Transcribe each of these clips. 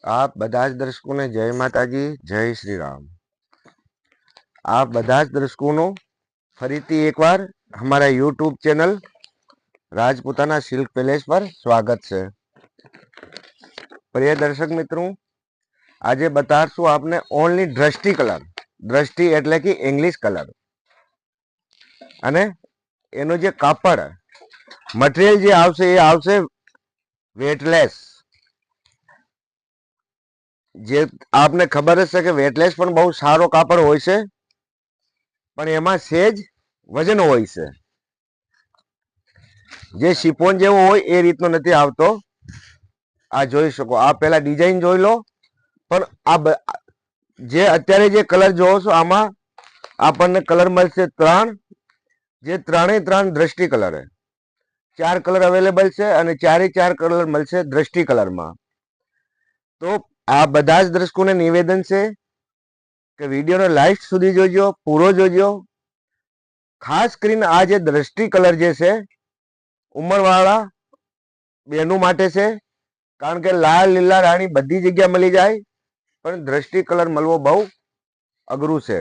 आप બધા જ દર્શકોને જય માતાજી, જય શ્રી રામ। आप બધા જ દર્શકોનો ફરીથી એકવાર हमारा YouTube channel Rajputana silk palace पर स्वागत है। प्रिय दर्शक मित्रों, आज बताशू आपने ओनली दृष्टि कलर, दृष्टि एटले कि इंग्लिश कलर अने एनो जे कापड़ मटीरियल जे आवशे ए आवशे वेटलेस। जे आपने खबर है कि वेटलेस पण बहुत सारो कापड़ होय छे, पण एमां सेज वजन होय छे। जे शिफोन जेवो होय ए रीतनो नथी आवतो। आ जोई शको, आ पहेला डिजाइन जोई लो। पण आ जे अत्यारे जे कलर जोवो छो आमां आपणने कलर मळशे 3, जे त्रणेय 3 दृष्टि कलर है। 4 कलर अवेलेबल छे अने 4 कलर मळशे दृष्टि कलर में। तो आ बधा ज दर्शकोने निवेदन छे के विडियो ने लास्ट सुधी जोजो, पूरो जोजो। खास करीने आ जे दृष्टि कलर जे छे उमरवाळा बेनो माटे छे, कारण के लाल लीला राणी बधी जग्या मळी जाय, पण दृष्टि कलर मळवो बहु अघरू छे।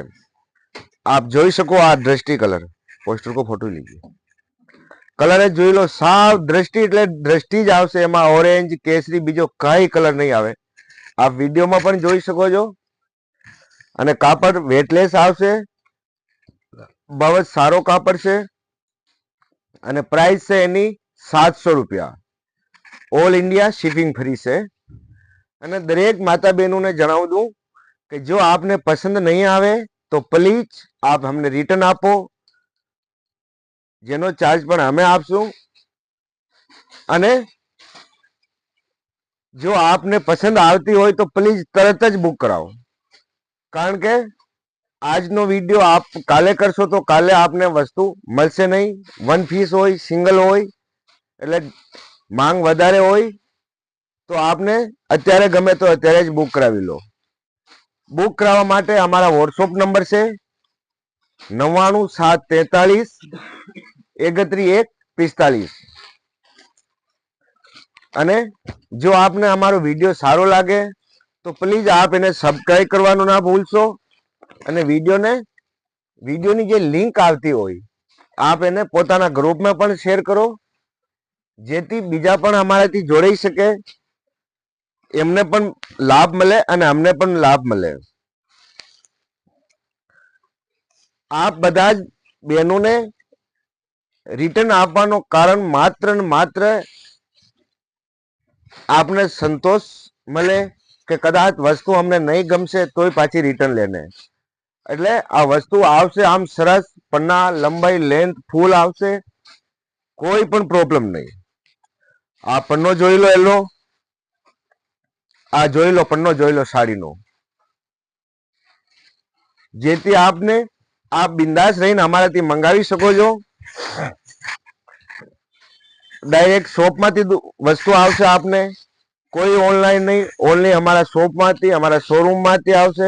आप जोई शको आ दृष्टि कलर, पोस्टर को फोटो लीजिए। कलर जोई लो, साव दृष्टि एटले दृष्टि ज आवशे, एमां ऑरेंज केसरी बीजो कई कलर नहीं आवे। आप वीडियो में पण जोई शको छो। अने कापड़ वेटलेस आवशे, बहुत सारो कापड़ छे अने प्राइस छे एनी 700 रुपया। ऑल इंडिया शिपिंग फ्री छे। अने दरेक माता बहनों ने जणाव दूं कि जो आपने पसंद नहीं आवे तो प्लीज आप हमने रिटर्न आपो, जेनो चार्ज पण हमें आपशुं। अने जो आपने पसंद आवती होय तो प्लीज तरत ज बुक कराओ, कारण के आज नो वीडियो आप काले करशो तो काले आपने वस्तु मळशे नहीं। वन पीस होय, सिंगल होय, एटले मांग वधारे होय तो आपने अत्यारे गमे तो अत्यारे ज बुक करावी लो। बुक करावा माटे अमारा व्हाट्सएप नंबर छे 99743 3145। अने जो आपने हमारो वीडियो सारो लागे तो प्लीज आप इन्हें सब्सक्राइब करवानुं ना भूलशो। अने वीडियो नी जे लिंक आवती होय आप एने पोताना ग्रुप में पण शेर करो, जेथी बीजा पण हमाराथी जोड़ाई सके, एमने पण लाभ मळे अने अमने पण लाभ मळे। आप बधा ज बहनोने रिटर्न आपवानो कारण मात्र ने मात्र आपने संतोष मळे के कदाच वस्तु अमने नहीं गमशे तोय पाછી रिटर्न लेने। एटले आ वस्तु आवशे आम सरस, पन्ना लंबाई लेंथ फूल आवशे, कोई पण प्रॉब्लम नहीं। आ पन्नो जोई लो एलो, आ जोई लो पन्नो जोई लो साड़ी नो, जेथी आपने आप बिंदास रहीने हमाराथी मंगावी शको छो। डायरेक्ट शॉप मांथी वस्तु आवशे आपने, कोई ऑनलाइन नहीं, ओनली हमारा शॉप मांथी, हमारा शोरूम मांथी आवशे।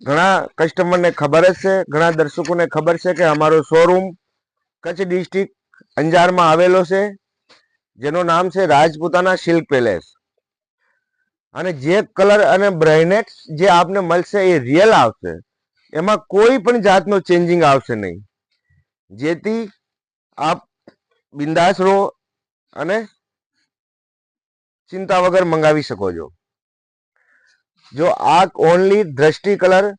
घणा कस्टमर ने खबर है, घणा दर्शकों ने खबर है कि हमारो शोरूम कच्छ डिस्ट्रिक्ट अंजार में आवेलो छे, जेनो नाम छे राजपूताना सिल्क पैलेस। अने जे कलर अने ब्राइटनेस जे आपने मळशे ए रियल आवशे, एमां कोई पण जातनो चेन्जिंग आवशे नहीं, जेथी आप बिंदास रहो अने चिंता वगर मंगावी शको छो। जो आ ओनली दृष्टि कलर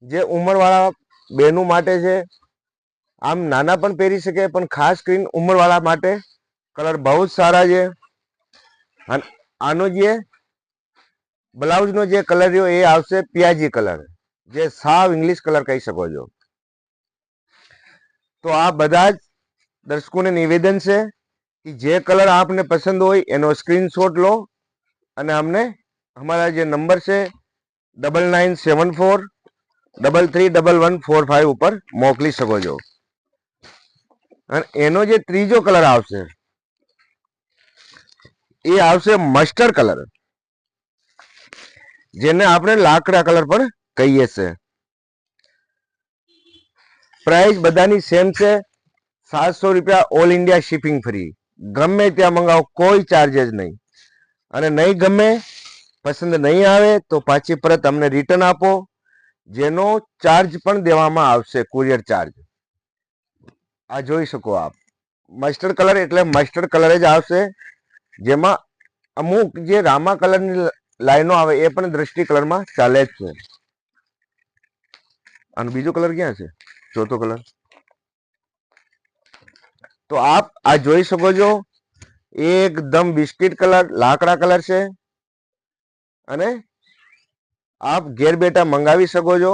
जे उमरवाळा बेनू माटे छे, आम नाना पण पहेरी शके, पण खास करीने उमरवाळा माटे कलर बहुत सारा छे। आनो जे ब्लाउज नो जे कलर रह्यो ए आवशे पियाजी कलर, जे साव इंग्लिश कलर कही शको छो। तो आ बधा ज दर्शकों ने निवेदन छे कि जे कलर आपने पसंद होय एनो स्क्रीनशॉट लो अने हमने हमारा जे नंबर छे 9974 331145 ऊपर मोकली शको छो। अने एनो जे त्रीजो कलर आवशे ए आवशे मस्टर्ड कलर, जेने आपणे लाकड़ा कलर पण कहीए छे। प्राइस बधानी सेम छे 700 रुपया, ऑल इंडिया शिपिंग फ्री। गमे त्या मंगाओ, कोई चार्जेस नहीं। अने नहीं गमे પસંદ નહીં આવે તો પાછી પરત અમને રિટર્ન આપો, જેનો ચાર્જ પણ દેવામાં આવશે, કુરિયર ચાર્જ. આ જોઈ શકો આપ, મસ્ટર્ડ કલર એટલે મસ્ટર્ડ કલર જ આવશે, જેમાં અમુક જે રામા કલરની લાઈનો આવે એ પણ દ્રષ્ટિ કલરમાં ચાલે જ છે. અને બીજો કલર ક્યાં છે, ચોથો કલર? તો આપ આ જોઈ શકો છો, એકદમ બિસ્કિટ કલર, લાકડા કલર છે. અને આપ ઘેર બેઠા મંગાવી શકો છો.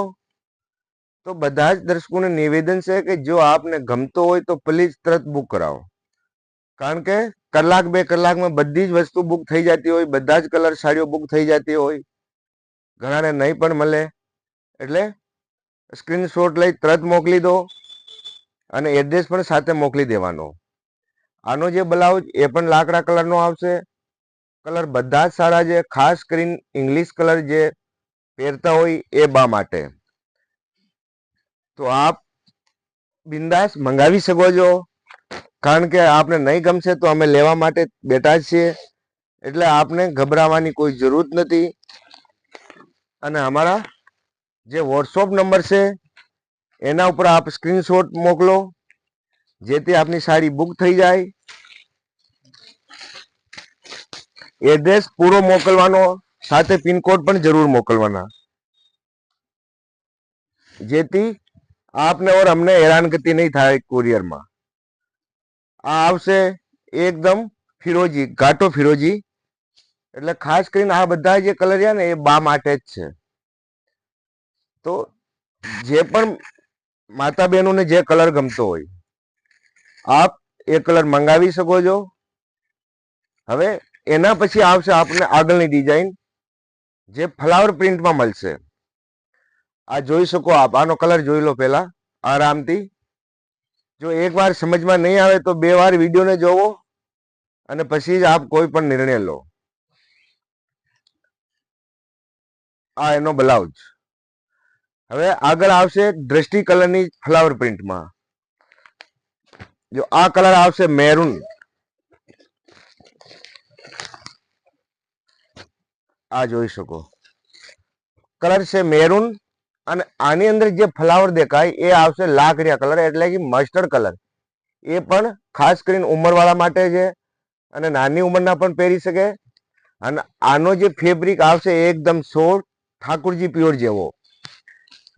તો બધા જ દર્શકોને નિવેદન છે કે જો આપને ગમતો હોય તો પ્લીઝ તરત બુક કરાવો, કારણ કે કલાક બે કલાકમાં બધી જ વસ્તુ બુક થઈ જતી હોય, બધા જ કલર સાડીઓ બુક થઈ જતી હોય, ઘણાને નહીં પણ મળે. એટલે સ્ક્રીનશોટ લઈ તરત મોકલી દો અને એડ્રેસ પણ સાથે મોકલી દેવાનો. આનો જે બ્લાઉઝ એ પણ લાકડા કલરનો આવશે. કલર બધા જ સારા છે, ખાસ કરીને ઇંગ્લિશ કલર જે પહેરતા હોય એ બા માટે. તો આપ બિંદાસ મંગાવી શકો છો, કારણ કે આપને નહીં ગમશે તો અમે લેવા માટે બેઠા જ છીએ, એટલે આપને ગભરાવાની કોઈ જરૂર નથી. અને અમારા જે વોટ્સઅપ નંબર છે એના ઉપર આપ સ્ક્રીનશોટ મોકલો, જેથી આપની સાડી બુક થઈ જાય. એડ્રેસ પૂરો મોકલવાનો, સાથે પિનકોડ પણ જરૂર મોકલવાના, જેથી આપને ઓર અમને હેરાનગતિ નહીં થાય કુરિયરમાં. આ આવશે એકદમ ફિરોજી, ઘાટો ફિરોજી. એટલે ખાસ કરીને આ બધા જે કલર છે ને એ બા માટે જ છે. તો જે પણ માતા બહેનોને જે કલર ગમતો હોય આપ એ કલર મંગાવી શકો છો. હવે એના પછી આવશે આપણે આગળની ડિઝાઇન, જે ફ્લાવર પ્રિન્ટમાં મળશે. આ જોઈ શકો આપ, આનો કલર જોઈ લો પહેલા આરામથી. જો એકવાર સમજમાં નહીં આવે તો 2 વાર વિડીયોને જોવો અને પછી જ આપ કોઈ પણ નિર્ણય લો. આ એનો બ્લાઉઝ. હવે આગળ આવશે દ્રષ્ટિ કલરની ફ્લાવર પ્રિન્ટમાં. જો આ કલર આવશે મેરૂન, આ જોઈ શકો કલર છે મેરૂન. અને આની અંદર જે ફ્લાવર દેખાય એ આવશે લાકડિયા કલર, એટલે કે મસ્ટર્ડ કલર. એ પણ ખાસ કરીને ઉંમરવાળા માટે છે, અને નાની ઉંમરના પણ પહેરી શકે. અને આનો જે ફેબ્રિક આવશે એકદમ સોફ્ટ, ઠાકુરજી પ્યોર જેવો.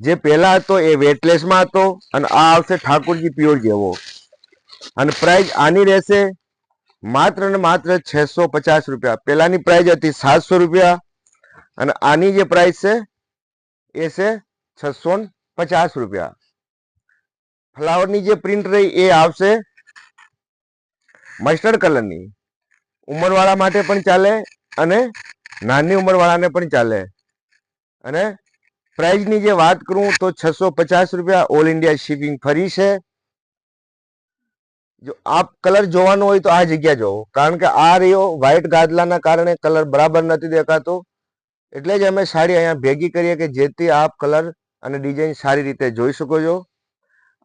જે પહેલા હતો એ વેટલેસમાં હતો, અને આ આવશે ઠાકુરજી પ્યોર જેવો. અને પ્રાઇસ આની રહેશે માત્ર ને માત્ર 650 રૂપિયા. પહેલાની પ્રાઇસ હતી 700 રૂપિયા, અને આની જે પ્રાઇસ છે એ છે 650 રૂપિયા. ફ્લાવરની જે પ્રિન્ટ રહી એ આવશે મસ્ટર્ડ કલરની. ઉંમરવાળા માટે પણ ચાલે અને નાની ઉંમરવાળાને પણ ચાલે. અને પ્રાઇસની જે વાત કરું તો 650 રૂપિયા, ઓલ ઇન્ડિયા શિપિંગ ફરી છે. જો આપ કલર જોવાનો હોય તો આ જગ્યા જોવો, કારણ કે આ રહ્યો વ્હાઈટ ગાદલાના કારણે કલર બરાબર નથી દેખાતો. એટલે જ અમે સાડી અહીંયા ભેગી કરીએ કે જેથી આપ કલર અને ડિઝાઇન સારી રીતે જોઈ શકો છો.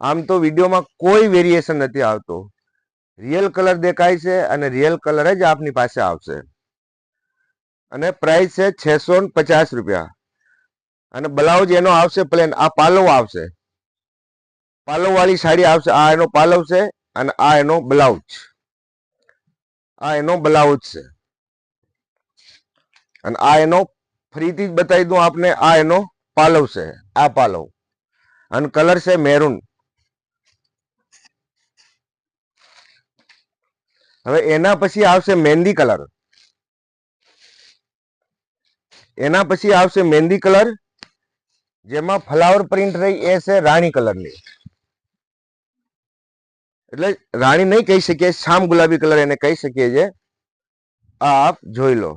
આમ તો વિડીયોમાં કોઈ વેરિએશન નથી આવતો, રિયલ કલર દેખાય છે અને રિયલ કલર જ આપની પાસે આવશે. અને પ્રાઇસ છે 650 રૂપિયા. અને બ્લાઉઝ એનો આવશે પ્લેન. આ પાલવ આવશે, પાલવ વાળી સાડી આવશે. આ એનો પાલવ છે અને આ એનો બ્લાઉઝ. આ એનો બ્લાઉઝ છે અને આ એનો, ફરીથી જ બતાવી દઉં આપને, આ એનો પાલવ છે. આ પાલવ અને કલર છે મેરૂન. હવે એના પછી આવશે મહેંદી કલર. એના પછી આવશે મહેંદી કલર, જેમાં ફ્લાવર પ્રિન્ટ રહી એ છે રાણી કલરની. એટલે રાણી નહીં કહી શકીએ, શામ ગુલાબી કલર એને કહી શકીએ છે. આ આપ જોઈ લો.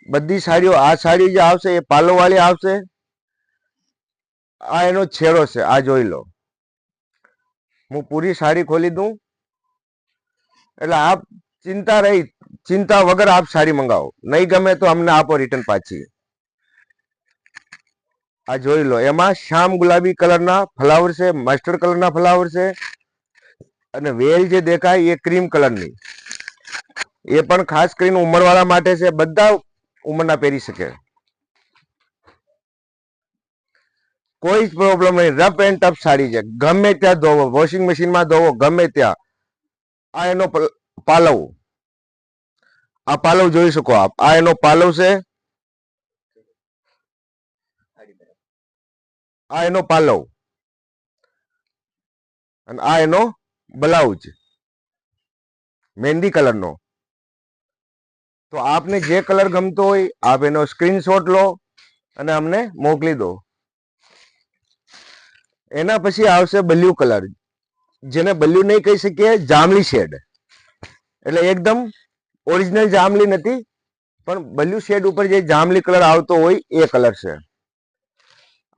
બધી સાડીઓ, આ સાડી જે આવશે એ પાલો વાળી આવશે. આ એનો છેડો છે, આ જોઈ લો. હું પૂરી સાડી ખોલી દઉં એટલે આપ ચિંતા વગર આપ સાડી મંગાવો. નહીં ગમે તો અમને આપો રિટર્ન પાછી. આ જોઈ લો, એમાં શામ ગુલાબી કલરના ફ્લાવર છે, મસ્ટર્ડ કલરના ફ્લાવર છે, અને વેલ જે દેખાય એ ક્રીમ કલરની. એ પણ ખાસ કરીને ઉંમરવાળા માટે છે, બધા ઉંમરના પહેરી શકે, કોઈ જ પ્રોબ્લેમ નહીં. રફ એન્ડ ટફ સાડી છે, ગમે ત્યાં ધોવો, વોશિંગ મશીનમાં ધોવો, ગમે ત્યાં. આ એનો પાલવ, આ પાલવ જોઈ શકો આપ, આ એનો પાલવ છે, આ એનો પાલવ અને આ એનો બ્લાઉઝ મહેંદી કલરનો. તો આપને જે કલર ગમતો હોય આપ એનો સ્ક્રીનશોટ લો અને અમને મોકલી દો. એના પછી આવશે બ્લુ કલર, જેને બ્લુ નહીં કહી શકીએ, જાંબલી શેડ, એટલે એકદમ ઓરિજિનલ જાંબલી નથી, પણ બ્લુ શેડ ઉપર જે જાંબલી કલર આવતો હોય એ કલર છે.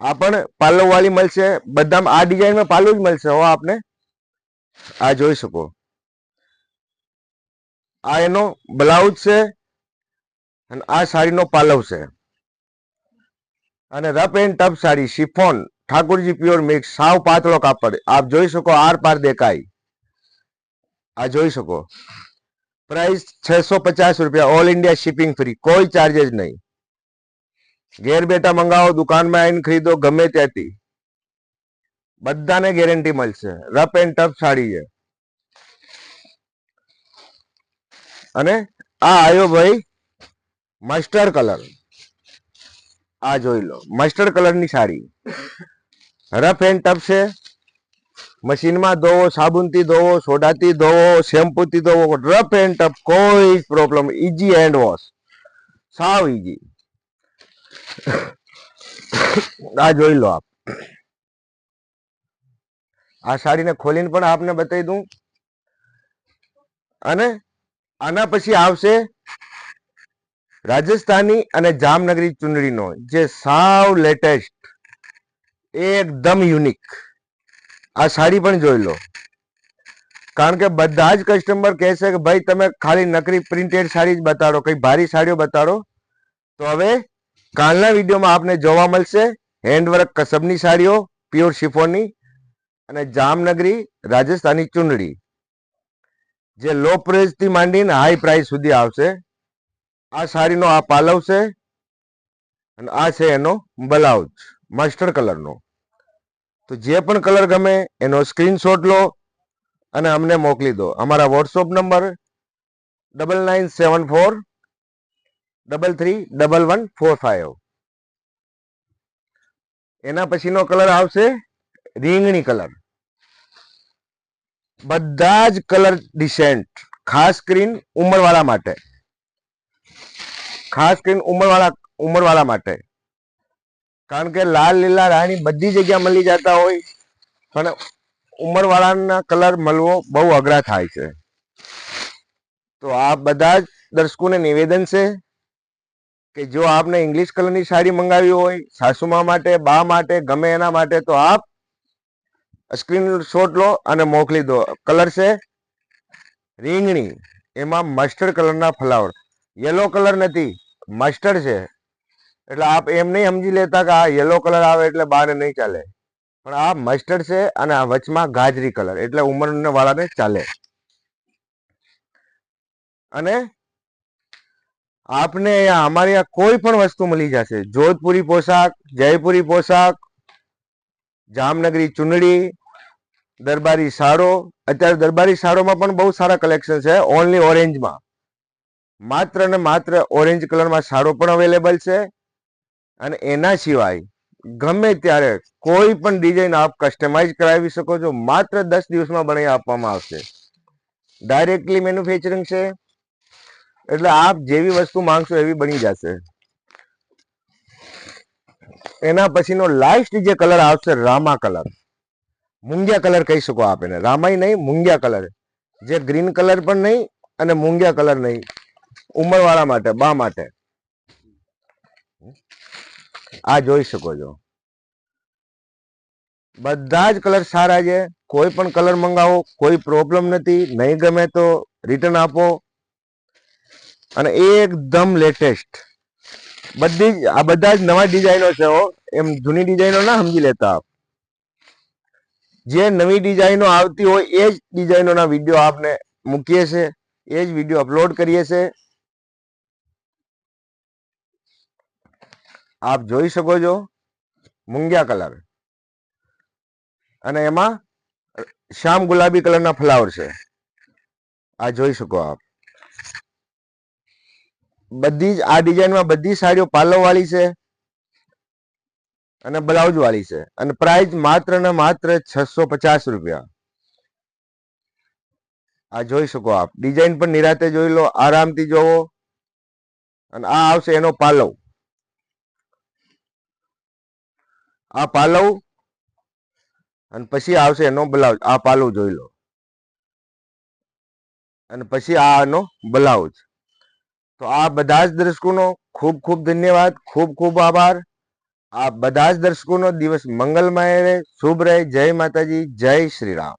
આ પણ પાલવ વાળી મળશે, બધામાં આ ડિઝાઇનમાં પાલવ જ મળશે હો આપને. આ જોઈ શકો, આ એનો બ્લાઉઝ છે અને આ સાડીનો પાલવ છે. અને rough and tough sari, chiffon, Thakorji pure mix, સાવ પાતળો કાપડ. આપ જોઈ શકો, આર પાર દેખાય. આ જોઈ શકો, પ્રાઇસ 650 રૂપિયા, ઓલ ઇન્ડિયા શિપિંગ ફ્રી, કોઈ ચાર્જેસ નહીં. ઘેર બેઠા મંગાવો, દુકાનમાં આવીને ખરીદો, ગમે ત્યાંથી, બધાને ગેરંટી મળશે. રફ એન્ડ ટફ સાડી છે. અને આ આવ્યો ભાઈ મસ્ટર્ડ કલર, આ જોઈ લો, મસ્ટર્ડ કલરની સાડી, રફ એન્ડ ટફ છે. મશીનમાં ધોવો, સાબુનથી ધોવો, સોડાથી ધોવો, શેમ્પૂથી ધોવો, રફ એન્ડ ટફ, કોઈ પ્રોબ્લેમ, ઈઝી હેન્ડ વોશ, સાવ ઈઝી. આ જોઈ લો આપ, આ સાડીને ખોલીને પણ આપને બતાવી દઉં. અને આના પછી આવશે રાજસ્થાની અને જામનગરી ચુંદડીનો, જે સાવ લેટેસ્ટ, એકદમ યુનિક. આ સાડી પણ જોઈ લો, કારણ કે બધા જ કસ્ટમર કહેશે કે ભાઈ તમે ખાલી નકરી પ્રિન્ટેડ સાડી જ બતાડો, કઈ ભારી સાડીઓ બતાડો. તો હવે કાલના વિડીયોમાં આપને જોવા મળશે હેન્ડવર્ક કસબની સાડીઓ, પ્યોર શિફોનની અને જામનગરી રાજસ્થાની ચુંદડી, જે લો પ્રાઇસ થી માંડીને હાઈ પ્રાઇસ સુધી આવશે. આ સાડીનો આ પાલવ છે અને આ છે એનો બ્લાઉઝ મસ્ટર્ડ કલરનો. તો જે પણ કલર ગમે એનો સ્ક્રીનશોટ લો અને અમને મોકલી દો. અમારા વોટ્સઅપ નંબર 9974331145. એના પછીનો કલર આવશે રીંગણી કલર. બધા જ કલર ડિસેન્ટ, ખાસ કરીને ઉંમરવાળા માટે, ખાસ કરીને ઉંમરવાળા માટે. કારણ કે લાલ, લીલા, રાણી બધી જગ્યા મળી જતા હોય, પણ ઉંમરવાળાના કલર મળવો બહુ અઘરા થાય છે. તો આ બધા જ દર્શકોને નિવેદન છે કે જો આપને ઇંગ્લિશ કલરની સાડી મંગાવી હોય, સાસુમા માટે, બા માટે, ગમે એના માટે, તો આપ સ્ક્રીનશોટ લો અને મોકલી દો. કલર છે રીંગણી, એમાં મસ્ટર્ડ કલરના ફ્લાવર, યલો કલર નથી, મસ્ટર્ડ છે. એટલે આપ એમ નહીં સમજી લેતા કે આ યલો કલર આવે એટલે બાર નહીં ચાલે, પણ આ મસ્ટર્ડ છે અને આ વચમાં ગાજરી કલર, એટલે ઉંમર વાળાને ચાલે. અને આપને અમારી આ કોઈ પણ વસ્તુ મળી જશે, જોધપુરી પોશાક, જયપુરી પોશાક, જામનગરી ચુંદડી, દરબારી સાડો. અત્યારે દરબારી સાડોમાં પણ બહુ સારા કલેક્શન છે, ઓનલી ઓરેન્જમાં, માત્ર ને માત્ર ઓરેન્જ કલરમાં સાડો પણ અવેલેબલ છે. અને એના સિવાય ગમે ત્યારે કોઈ પણ ડિઝાઇન આપ કસ્ટમાઇઝ કરાવી શકો છો. માત્ર 10 દિવસમાં બનાવી આપવામાં આવશે. ડાયરેક્ટલી મેન્યુફેક્ચરિંગ છે, એટલે આપ જેવી વસ્તુ માંગશો એવી બની જશે. એના પછીનો લાસ્ટ જે કલર આવશે રામા કલર, મૂંગિયા કલર કહી શકો આપ એને, રામાઈ નહીં, મૂંગિયા કલર, જે ગ્રીન કલર પણ નહીં અને મૂંગિયા કલર નહીં, ઉંમરવાળા માટે, બા માટે. આ જોઈ શકો છો, બધા જ કલર સારા છે. કોઈ પણ કલર મંગાવો, કોઈ પ્રોબ્લેમ નથી. નહીં ગમે તો રિટર્ન આપો. અને એકદમ લેટેસ્ટ, આ બધા જ નવા ડિઝાઇનો છે. એમ જૂની ડિઝાઇનો ના સમજી લેતા આપ. જે નવી ડિઝાઇનો આવતી હોય એ જ ડિઝાઇનોના વિડીયો આપને મૂકીએ છે. એ જ વિડીયો અપલોડ કરીએ છે. આપ જોઈ શકો છો મૂંગિયા કલર, અને એમાં શ્યામ ગુલાબી કલરના ફ્લાવર છે. આ જોઈ શકો આપ. બધી જ આ ડિઝાઇનમાં બધી સાડીઓ પાલવ વાળી છે અને બ્લાઉઝ વાળી છે, અને પ્રાઇસ માત્ર ને માત્ર 650 રૂપિયા. આ જોઈ શકો આપ. ડિઝાઇન પણ નિરાતે જોઈ લો, આરામથી જોવો. અને આ આવશે એનો પાલવ. આ પાલવ, અને પછી આવશે એનો બ્લાઉઝ. આ પાલવ જોઈ લો, અને પછી આનો બ્લાઉઝ. તો આ બધા જ દર્શકોનો ખૂબ ખૂબ ધન્યવાદ, ખૂબ ખૂબ આભાર. આ બધા જ દર્શકોનો દિવસ મંગલમય રહે, શુભ રહે. જય માતાજી, જય શ્રી રામ.